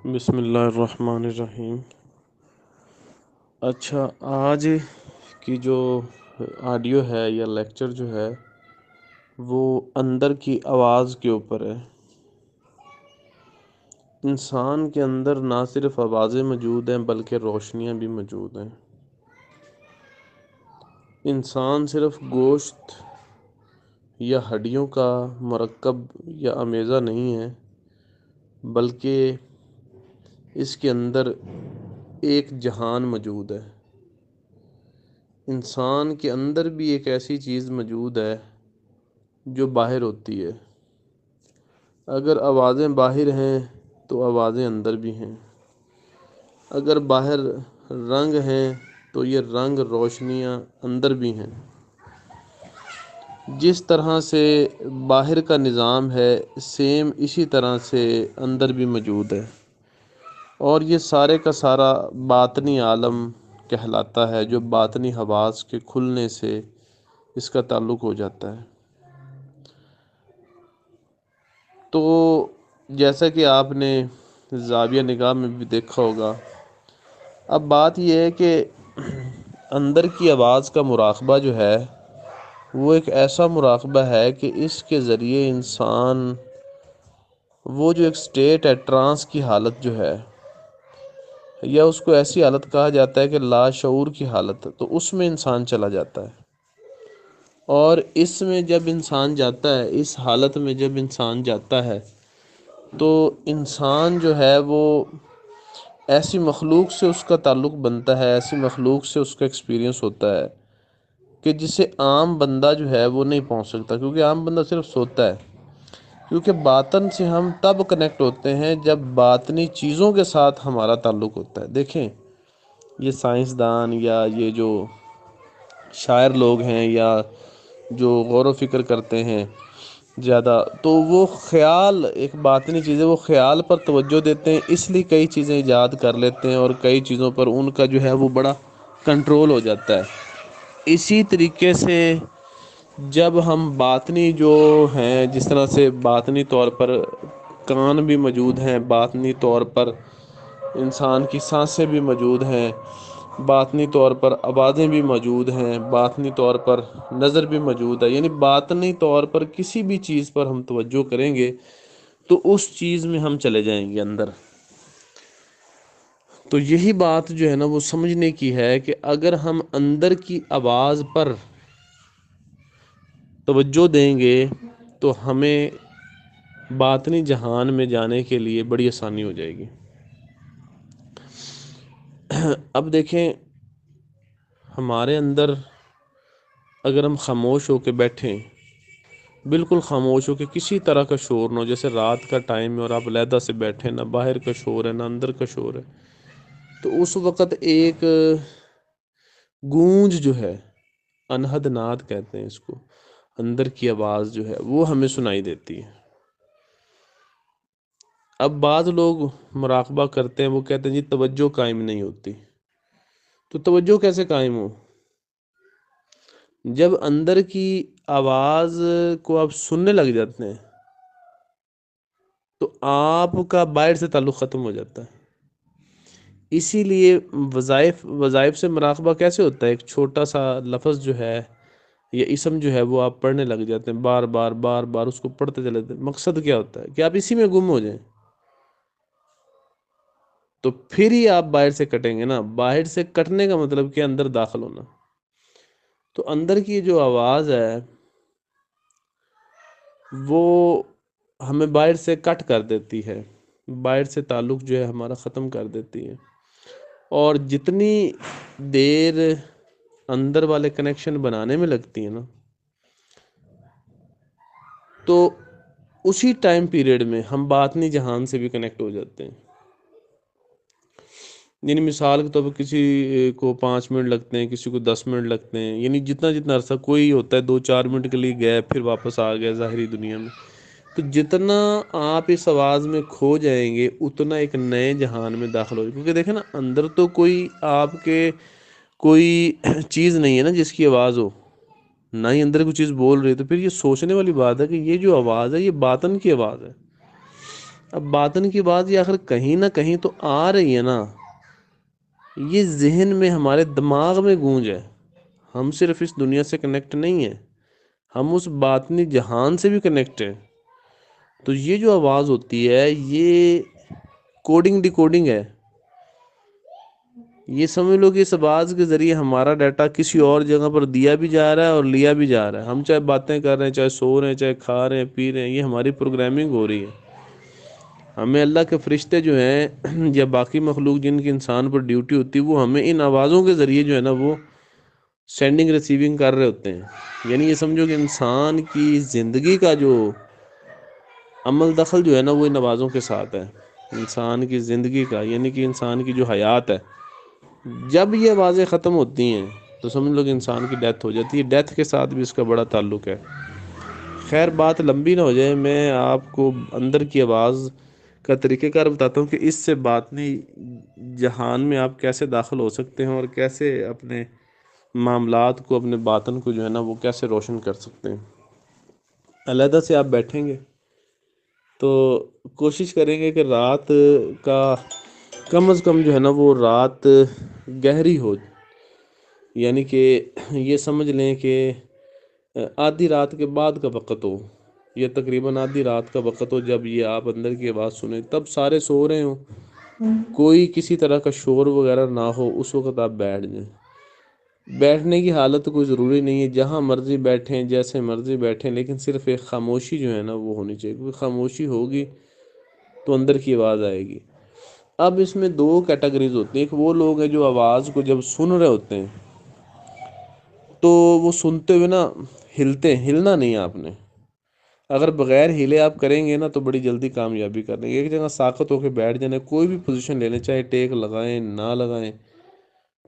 بسم اللہ الرحمن الرحیم۔ اچھا، آج کی جو آڈیو ہے یا لیکچر جو ہے وہ اندر کی آواز کے اوپر ہے۔ انسان کے اندر نہ صرف آوازیں موجود ہیں بلکہ روشنیاں بھی موجود ہیں۔ انسان صرف گوشت یا ہڈیوں کا مرکب یا امیزہ نہیں ہے، بلکہ اس کے اندر ایک جہان موجود ہے۔ انسان کے اندر بھی ایک ایسی چیز موجود ہے جو باہر ہوتی ہے۔ اگر آوازیں باہر ہیں تو آوازیں اندر بھی ہیں۔ اگر باہر رنگ ہیں تو یہ رنگ روشنیاں اندر بھی ہیں۔ جس طرح سے باہر کا نظام ہے سیم اسی طرح سے اندر بھی موجود ہے، اور یہ سارے کا سارا باطنی عالم کہلاتا ہے، جو باطنی حواس کے کھلنے سے اس کا تعلق ہو جاتا ہے۔ تو جیسا کہ آپ نے زاویہ نگاہ میں بھی دیکھا ہوگا، اب بات یہ ہے کہ اندر کی آواز کا مراقبہ جو ہے وہ ایک ایسا مراقبہ ہے کہ اس کے ذریعے انسان وہ جو ایک سٹیٹ ہے، ٹرانس کی حالت جو ہے، یا اس کو ایسی حالت کہا جاتا ہے کہ لاشعور کی حالت، تو اس میں انسان چلا جاتا ہے۔ اور اس میں جب انسان جاتا ہے، اس حالت میں جب انسان جاتا ہے تو انسان جو ہے وہ ایسی مخلوق سے اس کا تعلق بنتا ہے، ایسی مخلوق سے اس کا ایکسپیرینس ہوتا ہے کہ جسے عام بندہ جو ہے وہ نہیں پہنچ سکتا، کیونکہ عام بندہ صرف سوتا ہے۔ کیونکہ باطن سے ہم تب کنیکٹ ہوتے ہیں جب باطنی چیزوں کے ساتھ ہمارا تعلق ہوتا ہے۔ دیکھیں، یہ سائنسدان یا یہ جو شاعر لوگ ہیں یا جو غور و فکر کرتے ہیں زیادہ، تو وہ خیال ایک باطنی چیز ہے، وہ خیال پر توجہ دیتے ہیں، اس لیے کئی چیزیں ایجاد کر لیتے ہیں اور کئی چیزوں پر ان کا جو ہے وہ بڑا کنٹرول ہو جاتا ہے۔ اسی طریقے سے جب ہم باطنی جو ہیں، جس طرح سے باطنی طور پر کان بھی موجود ہیں، باطنی طور پر انسان کی سانسیں بھی موجود ہیں، باطنی طور پر آوازیں بھی موجود ہیں، باطنی طور پر نظر بھی موجود ہے، یعنی باطنی طور پر کسی بھی چیز پر ہم توجہ کریں گے تو اس چیز میں ہم چلے جائیں گے اندر۔ تو یہی بات جو ہے نا وہ سمجھنے کی ہے کہ اگر ہم اندر کی آواز پر توجہ دیں گے تو ہمیں باطنی جہان میں جانے کے لیے بڑی آسانی ہو جائے گی۔ اب دیکھیں، ہمارے اندر اگر ہم خاموش ہو کے بیٹھیں، بالکل خاموش ہو کے، کسی طرح کا شور نہ ہو، جیسے رات کا ٹائم ہے اور آپ علیحدہ سے بیٹھیں، نہ باہر کا شور ہے نہ اندر کا شور ہے، تو اس وقت ایک گونج جو ہے، انہد ناد کہتے ہیں اس کو، اندر کی آواز جو ہے وہ ہمیں سنائی دیتی ہے۔ اب بعض لوگ مراقبہ کرتے ہیں، وہ کہتے ہیں جی توجہ قائم نہیں ہوتی۔ تو توجہ کیسے قائم ہو؟ جب اندر کی آواز کو آپ سننے لگ جاتے ہیں تو آپ کا باہر سے تعلق ختم ہو جاتا ہے۔ اسی لیے وظائف سے مراقبہ کیسے ہوتا ہے؟ ایک چھوٹا سا لفظ جو ہے یا اسم جو ہے وہ آپ پڑھنے لگ جاتے ہیں، بار بار بار بار اس کو پڑھتے چلے جاتے ہیں۔ مقصد کیا ہوتا ہے کہ آپ اسی میں گم ہو جائیں، تو پھر ہی آپ باہر سے کٹیں گے نا۔ باہر سے کٹنے کا مطلب کہ اندر داخل ہونا۔ تو اندر کی جو آواز ہے وہ ہمیں باہر سے کٹ کر دیتی ہے، باہر سے تعلق جو ہے ہمارا ختم کر دیتی ہے، اور جتنی دیر اندر والے کنیکشن بنانے میں لگتی ہے نا، تو اسی ٹائم پیریڈ میں ہم باطنی جہان سے بھی کنیکٹ ہو جاتے ہیں۔ یعنی مثال کے طور پر کسی کو 5 منٹ لگتے ہیں، کسی کو 10 منٹ لگتے ہیں، یعنی جتنا عرصہ کوئی ہوتا ہے 2-4 منٹ کے لیے گئے پھر واپس آ گیا ظاہری دنیا میں۔ تو جتنا آپ اس آواز میں کھو جائیں گے اتنا ایک نئے جہان میں داخل ہو جائے، کیونکہ دیکھیں نا، اندر تو کوئی آپ کے کوئی چیز نہیں ہے نا جس کی آواز ہو، نہ ہی اندر کوئی چیز بول رہی ہے، تو پھر یہ سوچنے والی بات ہے کہ یہ جو آواز ہے یہ باطن کی آواز ہے۔ اب باطن کی بات یہ آخر کہیں نہ کہیں تو آ رہی ہے نا، یہ ذہن میں ہمارے دماغ میں گونج ہے، ہم صرف اس دنیا سے کنیکٹ نہیں ہیں، ہم اس باطنی جہان سے بھی کنیکٹ ہیں۔ تو یہ جو آواز ہوتی ہے یہ کوڈنگ ڈی کوڈنگ ہے، یہ سمجھ لو کہ اس آواز کے ذریعے ہمارا ڈیٹا کسی اور جگہ پر دیا بھی جا رہا ہے اور لیا بھی جا رہا ہے۔ ہم چاہے باتیں کر رہے ہیں، چاہے سو رہے ہیں، چاہے کھا رہے ہیں، پی رہے ہیں، یہ ہماری پروگرامنگ ہو رہی ہے۔ ہمیں اللہ کے فرشتے جو ہیں یا باقی مخلوق جن کی انسان پر ڈیوٹی ہوتی ہے، وہ ہمیں ان آوازوں کے ذریعے جو ہے نا وہ سینڈنگ ریسیونگ کر رہے ہوتے ہیں۔ یعنی یہ سمجھو کہ انسان کی زندگی کا جو عمل دخل جو ہے نا وہ ان آوازوں کے ساتھ ہے، انسان کی زندگی کا، یعنی کہ انسان کی جو حیات ہے۔ جب یہ آوازیں ختم ہوتی ہیں تو سمجھ لو کہ انسان کی ڈیتھ ہو جاتی ہے، ڈیتھ کے ساتھ بھی اس کا بڑا تعلق ہے۔ خیر بات لمبی نہ ہو جائے، میں آپ کو اندر کی آواز کا طریقہ کار بتاتا ہوں کہ اس سے باطنی جہان میں آپ کیسے داخل ہو سکتے ہیں اور کیسے اپنے معاملات کو، اپنے باطن کو جو ہے نا وہ کیسے روشن کر سکتے ہیں۔ علیحدہ سے آپ بیٹھیں گے تو کوشش کریں گے کہ رات کا کم از کم جو ہے نا وہ رات گہری ہو، یعنی کہ یہ سمجھ لیں کہ آدھی رات کے بعد کا وقت ہو، یہ تقریباً آدھی رات کا وقت ہو جب یہ آپ اندر کی آواز سنیں، تب سارے سو رہے ہوں، کوئی کسی طرح کا شور وغیرہ نہ ہو، اس وقت آپ بیٹھ جائیں۔ بیٹھنے کی حالت کوئی ضروری نہیں ہے، جہاں مرضی بیٹھیں، جیسے مرضی بیٹھیں، لیکن صرف ایک خاموشی جو ہے نا وہ ہونی چاہیے، کیونکہ خاموشی ہوگی تو اندر کی آواز آئے گی۔ اب اس میں دو کیٹیگریز ہوتی ہیں، ایک وہ لوگ ہیں جو آواز کو جب سن رہے ہوتے ہیں تو وہ سنتے ہوئے نا ہلتے ہیں، ہلنا نہیں ہے آپ نے، اگر بغیر ہلے آپ کریں گے نا تو بڑی جلدی کامیابی کر لیں گے۔ ایک جگہ ساکت ہو کے بیٹھ جانا، کوئی بھی پوزیشن لے لیں، چاہے ٹیک لگائیں نہ لگائیں،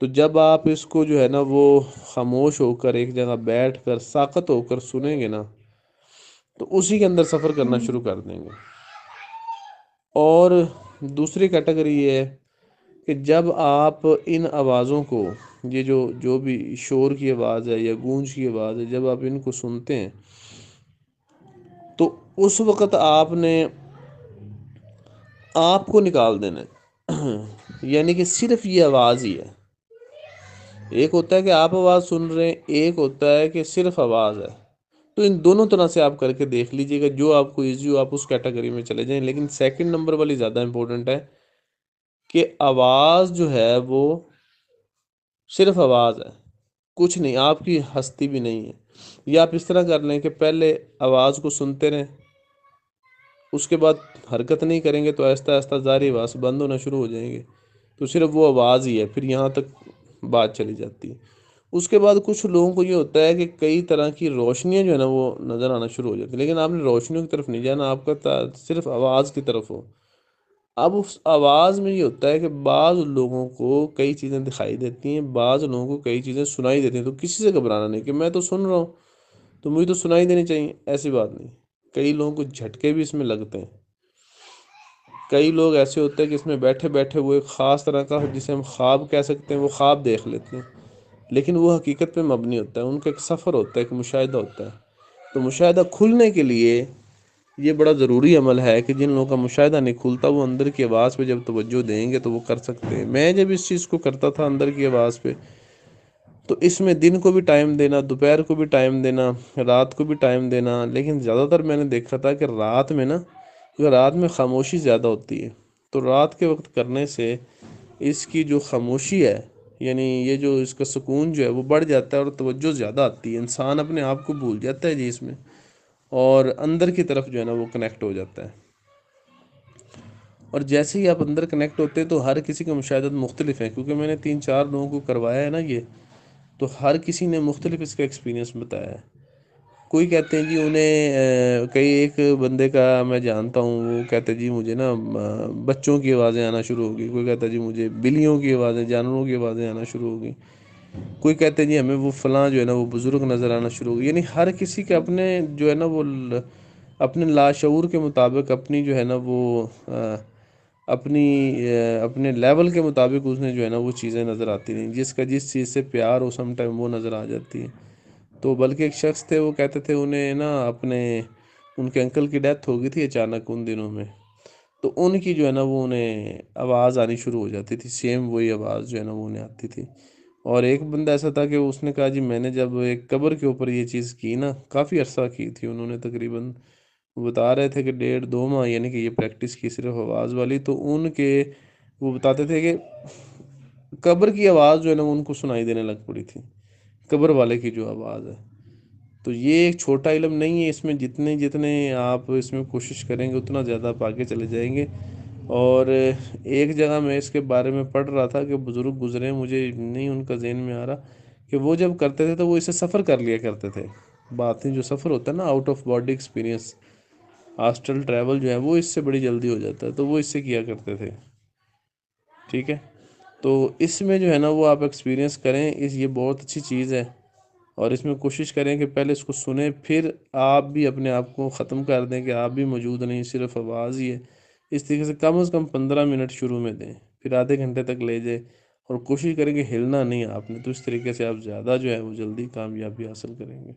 تو جب آپ اس کو جو ہے نا وہ خاموش ہو کر ایک جگہ بیٹھ کر ساکت ہو کر سنیں گے نا تو اسی کے اندر سفر کرنا شروع کر دیں گے۔ اور دوسری کیٹیگری یہ ہے کہ جب آپ ان آوازوں کو، یہ جو بھی شور کی آواز ہے یا گونج کی آواز ہے، جب آپ ان کو سنتے ہیں تو اس وقت آپ نے آپ کو نکال دینا ہے، یعنی کہ صرف یہ آواز ہی ہے۔ ایک ہوتا ہے کہ آپ آواز سن رہے ہیں، ایک ہوتا ہے کہ صرف آواز ہے۔ تو ان دونوں طرح سے آپ کر کے دیکھ لیجئے گا، جو آپ کو ایزی ہو آپ اس کیٹیگری میں چلے جائیں، لیکن سیکنڈ نمبر والی زیادہ امپورٹنٹ ہے کہ آواز جو ہے وہ صرف آواز ہے، کچھ نہیں، آپ کی ہستی بھی نہیں ہے۔ یا آپ اس طرح کر لیں کہ پہلے آواز کو سنتے رہیں، اس کے بعد حرکت نہیں کریں گے تو آہستہ آہستہ ظاہری آواز بند ہونا شروع ہو جائیں گے، تو صرف وہ آواز ہی ہے، پھر یہاں تک بات چلی جاتی ہے۔ اس کے بعد کچھ لوگوں کو یہ ہوتا ہے کہ کئی طرح کی روشنیاں جو ہے نا وہ نظر آنا شروع ہو جاتی ہیں، لیکن آپ نے روشنیوں کی طرف نہیں جانا، آپ کا صرف آواز کی طرف ہو۔ اب اس آواز میں یہ ہوتا ہے کہ بعض لوگوں کو کئی چیزیں دکھائی دیتی ہیں، بعض لوگوں کو کئی چیزیں سنائی دیتی ہیں، تو کسی سے گھبرانا نہیں کہ میں تو سن رہا ہوں تو مجھے تو سنائی دینی چاہیے، ایسی بات نہیں۔ کئی لوگوں کو جھٹکے بھی اس میں لگتے ہیں، کئی لوگ ایسے ہوتے ہیں کہ اس میں بیٹھے بیٹھے وہ ایک خاص طرح کا جسے ہم خواب کہہ سکتے ہیں، وہ خواب دیکھ لیتے ہیں، لیکن وہ حقیقت پہ مبنی ہوتا ہے، ان کا ایک سفر ہوتا ہے، ایک مشاہدہ ہوتا ہے۔ تو مشاہدہ کھلنے کے لیے یہ بڑا ضروری عمل ہے کہ جن لوگوں کا مشاہدہ نہیں کھلتا وہ اندر کی آواز پہ جب توجہ دیں گے تو وہ کر سکتے ہیں۔ میں جب اس چیز کو کرتا تھا اندر کی آواز پہ، تو اس میں دن کو بھی ٹائم دینا، دوپہر کو بھی ٹائم دینا، رات کو بھی ٹائم دینا، لیکن زیادہ تر میں نے دیکھا تھا کہ رات میں نا، کیونکہ رات میں خاموشی زیادہ ہوتی ہے، تو رات کے وقت کرنے سے اس کی جو خاموشی ہے، یعنی یہ جو اس کا سکون جو ہے وہ بڑھ جاتا ہے اور توجہ زیادہ آتی ہے، انسان اپنے آپ کو بھول جاتا ہے جی اس میں، اور اندر کی طرف جو ہے نا وہ کنیکٹ ہو جاتا ہے۔ اور جیسے ہی آپ اندر کنیکٹ ہوتے ہیں تو ہر کسی کے مشاہدات مختلف ہیں، کیونکہ میں نے 3-4 لوگوں کو کروایا ہے نا یہ، تو ہر کسی نے مختلف اس کا ایکسپیرینس بتایا ہے۔ کوئی کہتے ہیں جی انہیں کئی ایک بندے کا میں جانتا ہوں، وہ کہتے ہیں جی مجھے نا بچوں کی آوازیں آنا شروع ہو گئی، کوئی کہتا ہے جی مجھے بلیوں کی آوازیں، جانوروں کی آوازیں آنا شروع ہو گئی، کوئی کہتے ہیں جی ہمیں وہ فلاں جو ہے نا وہ بزرگ نظر آنا شروع ہو گئی۔ یعنی ہر کسی کے اپنے جو ہے نا وہ اپنے لاشعور کے مطابق، اپنی جو ہے نا وہ اپنی اپنے لیول کے مطابق اس نے جو ہے نا وہ چیزیں نظر آتی ہیں، جس کا جس چیز سے پیار ہو سم ٹائم وہ نظر آ جاتی ہے۔ تو بلکہ ایک شخص تھے، وہ کہتے تھے انہیں نا ان کے انکل کی ڈیتھ ہو گئی تھی اچانک ان دنوں میں، تو ان کی جو ہے نا وہ انہیں آواز آنی شروع ہو جاتی تھی، سیم وہی آواز جو ہے نا وہ انہیں آتی تھی۔ اور ایک بندہ ایسا تھا کہ اس نے کہا جی میں نے جب ایک قبر کے اوپر یہ چیز کی نا، کافی عرصہ کی تھی انہوں نے، تقریباً وہ بتا رہے تھے کہ 1.5 2 ماہ یعنی کہ یہ پریکٹس کی صرف آواز والی، تو ان کے وہ بتاتے تھے کہ قبر کی آواز جو ہے نا وہ ان کو سنائی دینے لگ پڑی تھی، قبر والے کی جو آواز ہے۔ تو یہ ایک چھوٹا علم نہیں ہے، اس میں جتنے جتنے آپ اس میں کوشش کریں گے اتنا زیادہ آپ آگے چلے جائیں گے۔ اور ایک جگہ میں اس کے بارے میں پڑھ رہا تھا کہ بزرگ گزرے، مجھے نہیں ان کا ذہن میں آ رہا، کہ وہ جب کرتے تھے تو وہ اسے سفر کر لیا کرتے تھے۔ باتیں جو سفر ہوتا ہے نا، out of body experience, astral travel جو ہے وہ اس سے بڑی جلدی ہو جاتا ہے، تو وہ اس سے کیا کرتے تھے، ٹھیک ہے۔ تو اس میں جو ہے نا وہ آپ ایکسپیرینس کریں، یہ بہت اچھی چیز ہے، اور اس میں کوشش کریں کہ پہلے اس کو سنیں، پھر آپ بھی اپنے آپ کو ختم کر دیں کہ آپ بھی موجود نہیں، صرف آواز ہی ہے۔ اس طریقے سے کم از کم 15 منٹ شروع میں دیں، پھر آدھے گھنٹے تک لے جائیں، اور کوشش کریں کہ ہلنا نہیں آپ نے، تو اس طریقے سے آپ زیادہ جو ہے وہ جلدی کامیابی حاصل کریں گے۔